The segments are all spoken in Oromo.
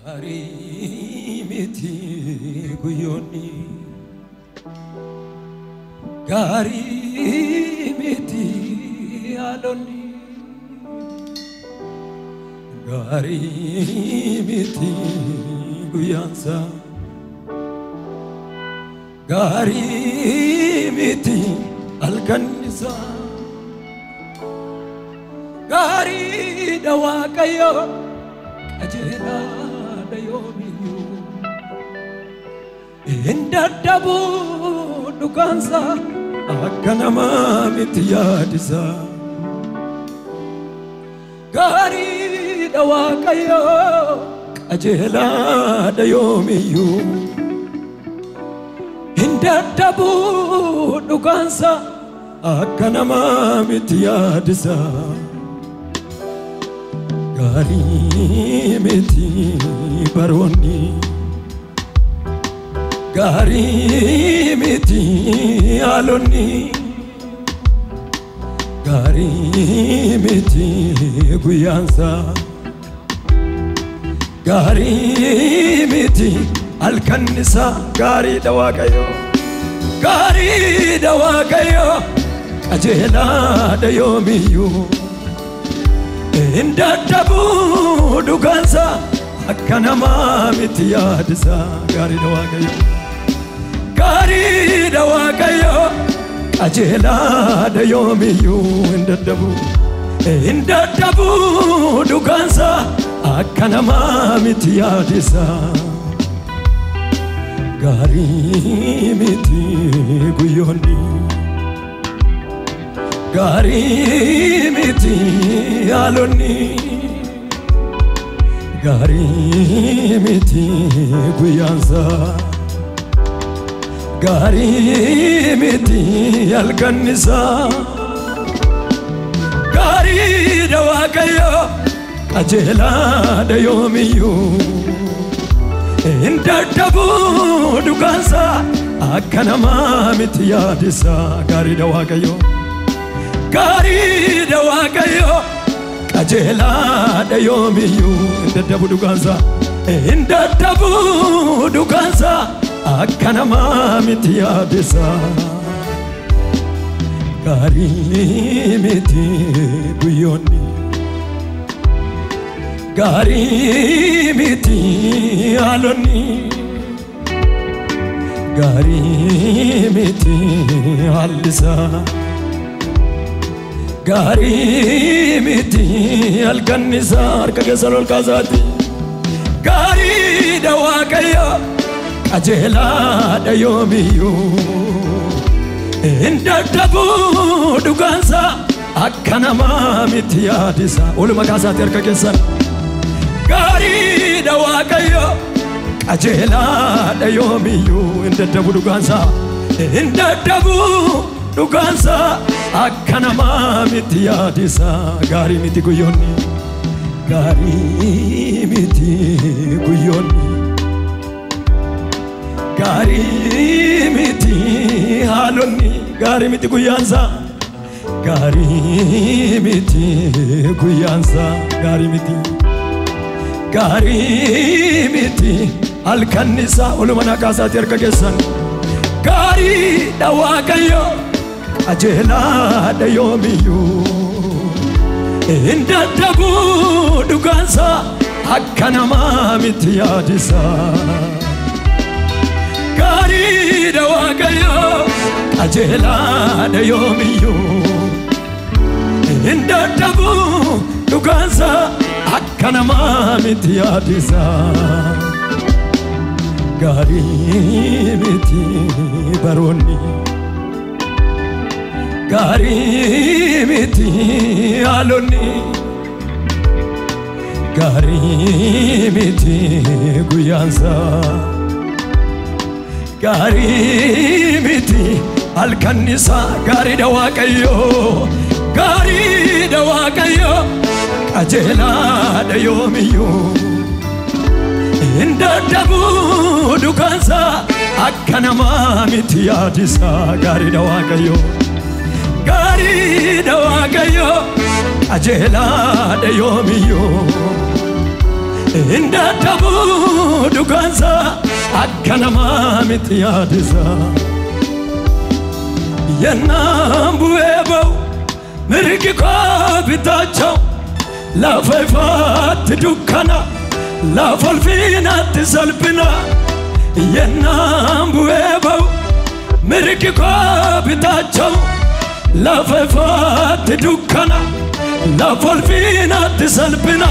Gari miti guyoni, gari miti aloni, gari miti guyansa, gari miti alkanisa, gari dawa kayo ajela. Inda dabu dukansa akanama mitiyadisa gari dawakayo ajela dayomiyu inda dabu dukansa akanama mitiyadisa gari miti baroni gari miti aloni gari miti guyansa gari miti alkanisa gari dawakayo ajela dayomiyu inda dabu dukansa akanama mitiyadisa gari dawakayo ajela dayomiyu inda dabu dukansa akanama mitiyadisa gari miti guyoni gari miti aloni gari miti guyansa gari miti alkanisa gari dawakayo ajela dayomiyu inda dabu dukansa akanama mitiyadisa gari dawakayo ajela dayomiyu inda dabu dukansa akanama mitiyadisa gari miti guyoni gari miti aloni gari miti alisa gari miti alkanisa arkagesalol kazati gari dawakayo ajela dayomiyu inda dabu dukansa akanama mitiyadisa uluma kazati arkagesal gari dawakayo ajela dayomiyu inda dabu dukansa akanama mitiyadisa gari miti guyoni gari miti guyoni gari miti aloni gari miti guyansa gari miti guyansa gari miti alkanisa ulumana kasati arkagesan gari dawakayo ajela dayomiyu inda dabu dukansa akanama mitiyadisa gari dawakayo ajela dayomiyu inda dabu dukansa akanama mitiyadisa gari miti baroni gari miti aloni gari miti guyansa gari miti alkanisa gari dawakayo ajela dayomiyu inda dabu dukansa akanama mitiyadisa gari dawakayo qajeelaadha yoomiyyuu indadhabu dhugaansa akka namaa miti yaadisa yennaan bu'ee ba'u mirgi koo bitaachaw lafa ifaatti dukkana lafa ulfiinaatti salphina yennaan bu'ee ba'u mirgi koo bitaachaw lafa ifaatti dukkana lafa ulfiinaatti salphina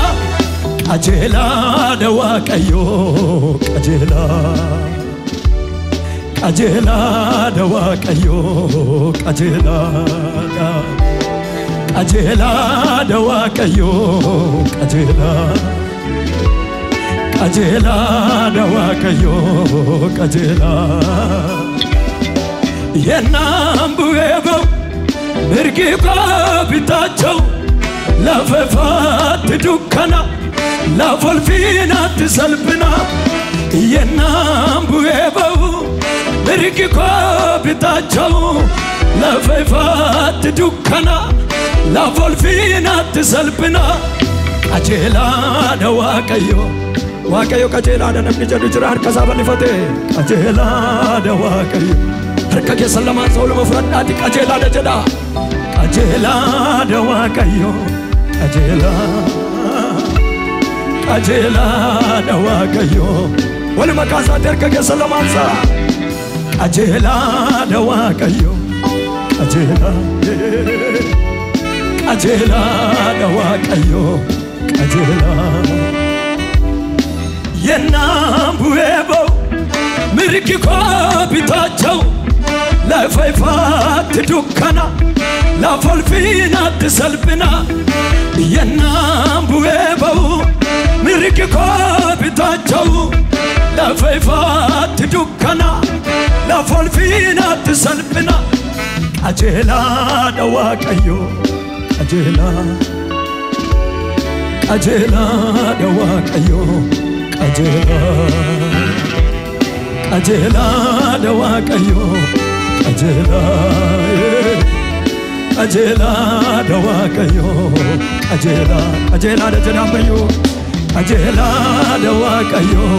qajeelaadha waaqayyoo qajeelaadha waaqayyoo qajeelaadha waaqayyoo qajeelaadha waaqayyoo yennaan bu'ee ba'u mirgi koo bitaachaw lafa ifaatti dukkana lafa ulfiinaatti salphina yennaan bu'ee ba'u mirgi koo bitaachaw lafa ifaatti dukkana lafa ulfiinaatti salphina qajeelaadha waaqayyoo qajeelaadha namni jedhu jira harka isaa bal'ifate qajeelaadha waaqayyoo harka keessan lamaan isa oluma fudhadhaati qajeelaadha jedha qajeelaadha waaqayyoo qajeelaadha waaqayyoo waluma kaasaati harka keessan lamaan isaa qajeelaadha waaqayyoo qajeelaadha waaqayyoo yennaan bu'ee ba'u mirgi koo bitaachaw lafa ifaatti dukkana lafa ulfiinaatti salphina yennaan bu'ee ba'u mirgi koo bitaachaw lafa ifaatti dukkana lafa ulfiinaatti salphina qajeelaadha waaqayyoo qajeelaadha waaqayyoo qajeelaadha waaqayyoo qajeelaadha waaqayyoo qajeelaadha jedhamayoo qajeelaadha waaqayyoo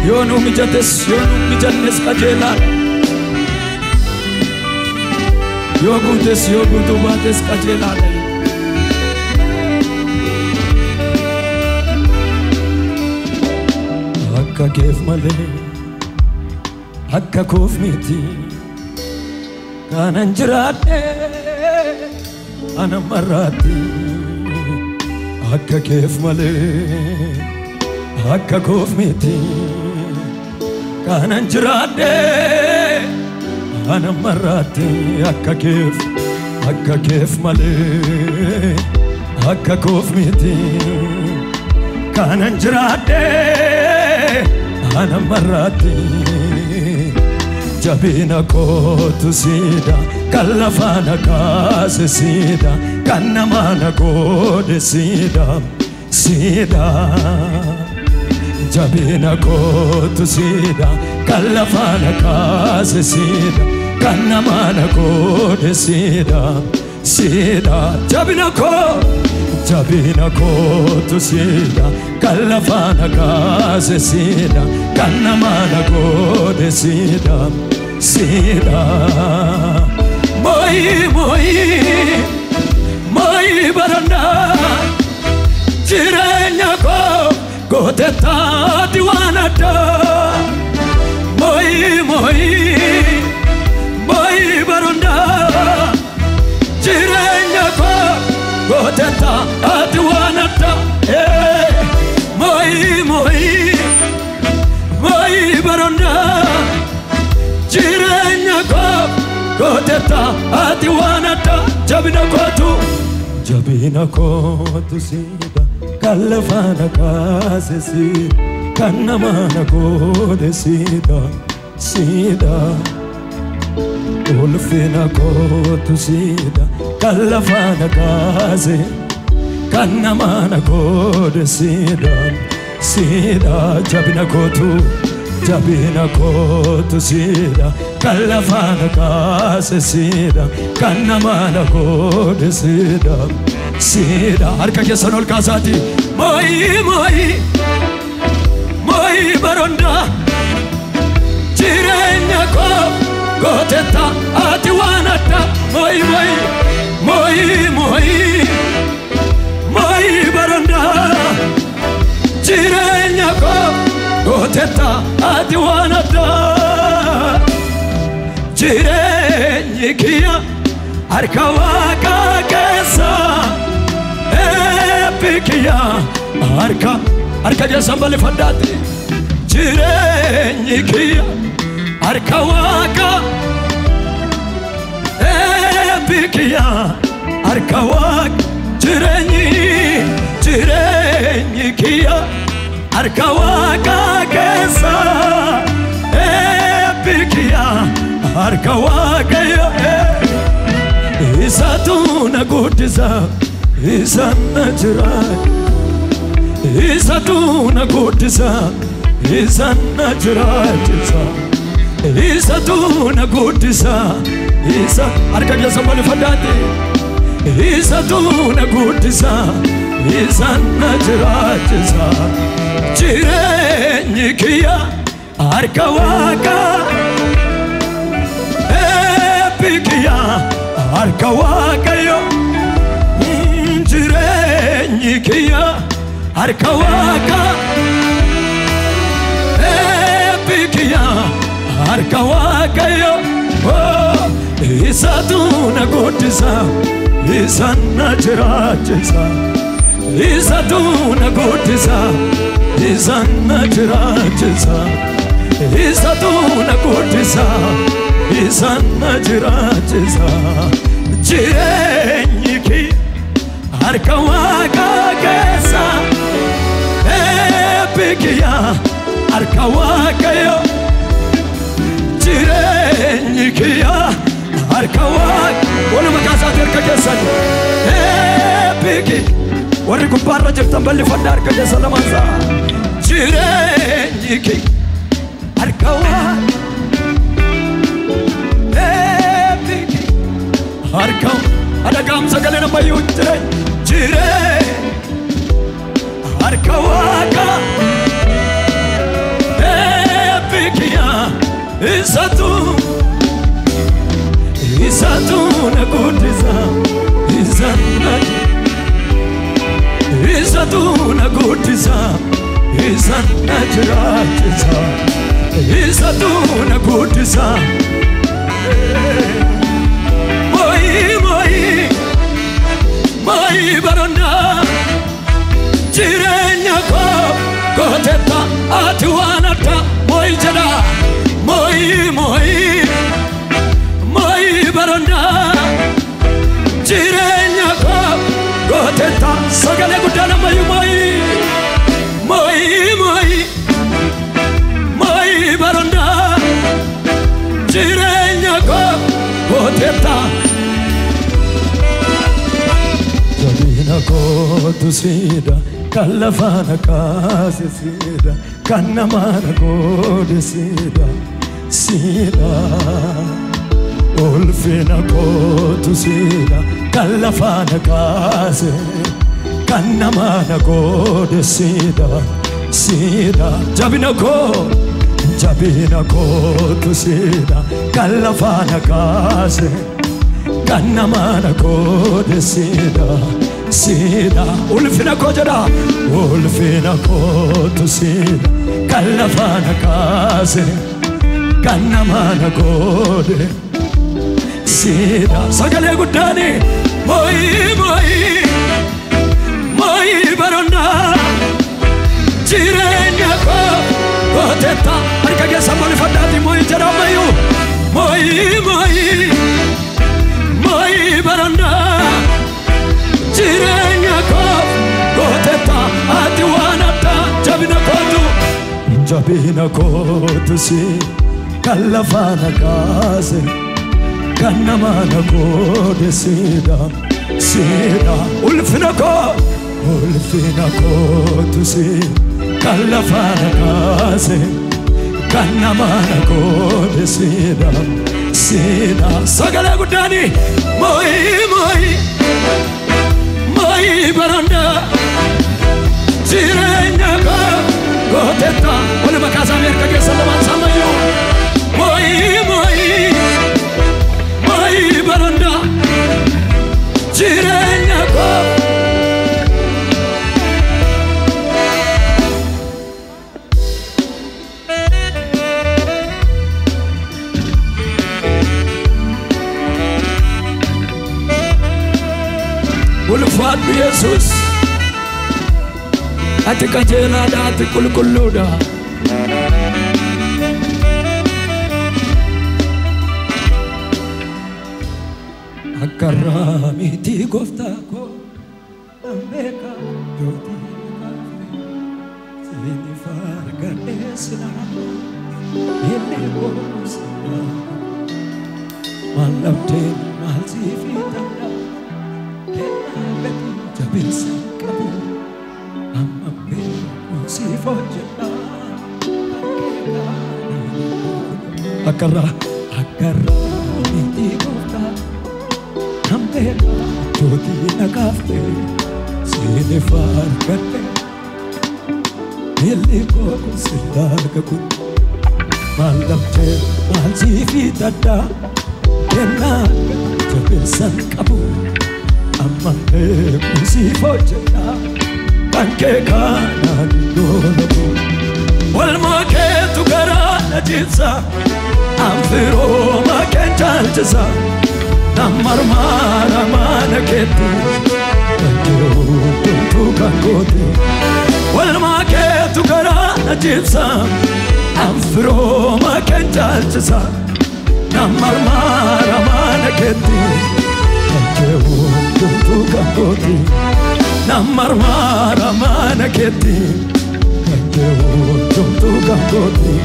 yoonu mijates yoonu mijannes qajeelaadha yoo guutes yoo guutuu baates qajeelaadha akka keef malee akka koof miti kanan jiraadhe ana marraatti akka keef malee akka koof miti kanan jiraadhe ana marraatti akka keef malee akka koof miti kanan jiraadhe ana marraatti jabina kootu siida kan lafaana kaase siida kan namaana goode siida jabina kootu siida kan lafaana kaase siida kan namaana goode siida jabina kootu siida kan lafaana kaase siida kan namaana goode siida moyi baranda jireenya koo goote taati waan addaa moyi baranda jireenya koo goote taati waan addaa moyi baranda jireenya koo goote taati waan addaa jabina kootu siida kan lafaana kaase siida kan namaana goode siida ulfina kootu siida kan lafaana kaase kan namaana koode siidaan siida jabina kootu siida kan lafaana kaase siida kan namaana koode siida siida harka keessan ol kaasaati mooyi baronda jireenya koo Goteta ati wanata moi baronda jirenya ko goteta ati wanata jirenyi kia arkawaka kesa epikia arka jasambali fadati jirenyi kia arkawaka epikia arkawaka jirenyi kia arkawaka kesa epikia arkawaka isatuna gutiza isana jirai isatuna gutiza isana jirai isatuna gutiza isa arkaja sambali fadati isatuna gutiza isana jiratiza jirenyi kia arkawaka epikia arkawaka yo jirenyi kia arkawaka epikia arkawaka yo isatuna gutiza isana jiratiza isatuna gutiza isana jiratiza isatuna gutiza isana jiratiza jirenyi ki arkawaka kesa epikia arkawaka yo jirenyi kia arkawaka wala makasa terka kesa epiki wari kuparra jirtan balli fadda arkaja salamansa jirenyi ki arkawaka epiki arkawaka adagam sagale namayu jire arkawaka epikia isatuna gutiza isatuna gutiza isana jiratiza isatuna gutiza moi baronda jirenya ko goteta ati wanata moi jada moi baronda jirenya ko goteta sagale gudana moi baronda jirenya ko goteta jabina ko tu sida kalafana kaase sida kannamana ko de sida ulfina ko tu sida kalafana kaase kannamana ko de sida jabina ko tu sida kalafana kaase kannamana ko de sida ulfina ko jada ulfina ko tu sida kalafana kaase kannamana ko de sida sagale gudani moi baronda jirenya ko goteta arkaja sambali fadati moi jaramayu moi baronda jirenya ko goteta ati wanata jabina ko tu si kalafana kaase kanamana kode sida sida ulfinako tu si kalafana kase kanamana kode sida sida sagala gudani moi baranda sirenya ka goteta wala makasa merka ke salaman samayo moi baranda sirenya ka ulfat Jesus atika jela dat kulkuluda akarami ti gofta ko ambeka joti sini farga esna ele bos malapte malsifita Jabisa kabu amabe sifojna akara mitigota ambeka jodi nagafte sine fargate ele koko silarga kun malapte malsifita kena jabisa kabu amante musifojna anke kana dolobu walmake tugara najisa amfiro makentaltsa namarmara manaketi anke tukangoti walmake tugara najisa amfiro makentaltsa namarmara manaketi tukangoti namarmara manaketi tukangoti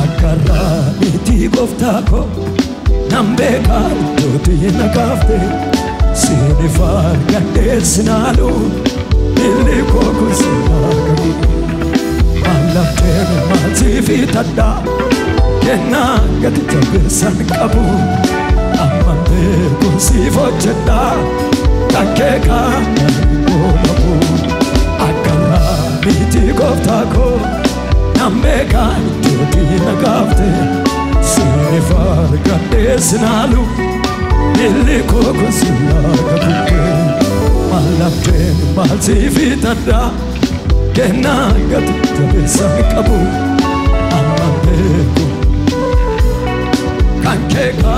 akara miti goftako nambeka joti nagafte sine farga desnalu illi kokusinaga malapte malsifita kena gati jabesan kabu amante kusifojna kakeka olabu akara miti goftako nambeka joti nagafte sine farga desnalu illi kokusinaga malapte malsifita kena gati jabesan kabu amante kakeka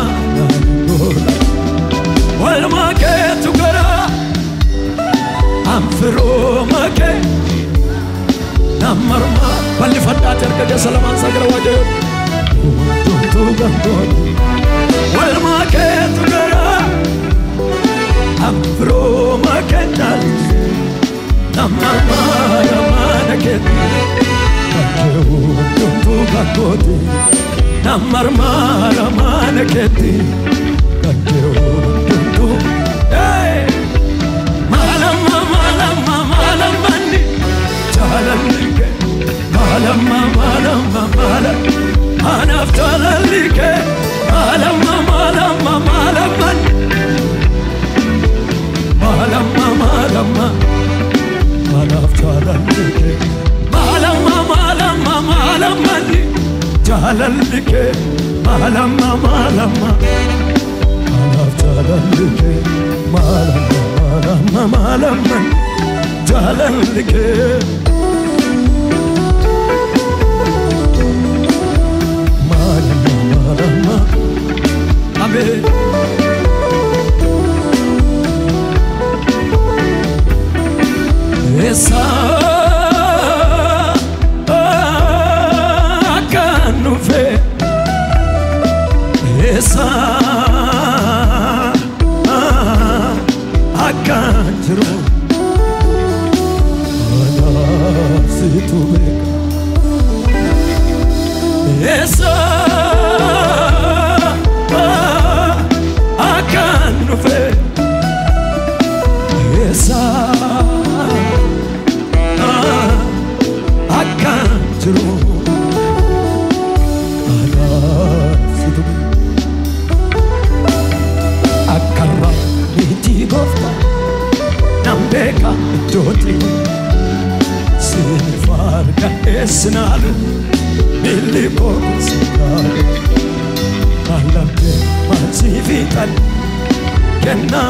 walmake tugara amfiro make namarma balli fadda terka salaman sagara waje tugangod walmake tugara amfiro make namarma yamanake tugangod namarmara manaketi kateotuntu malamani chalalike malama anaftalalike malamani anaftalalike malamani chalalike malama anaftalalike malama chalalike malama amen esa akanufe esa akanjro anasitubeka esa Gofta Nambeka Doti Sinfarka Esnal Miliko Sikal Malambe Mazivitan Kenna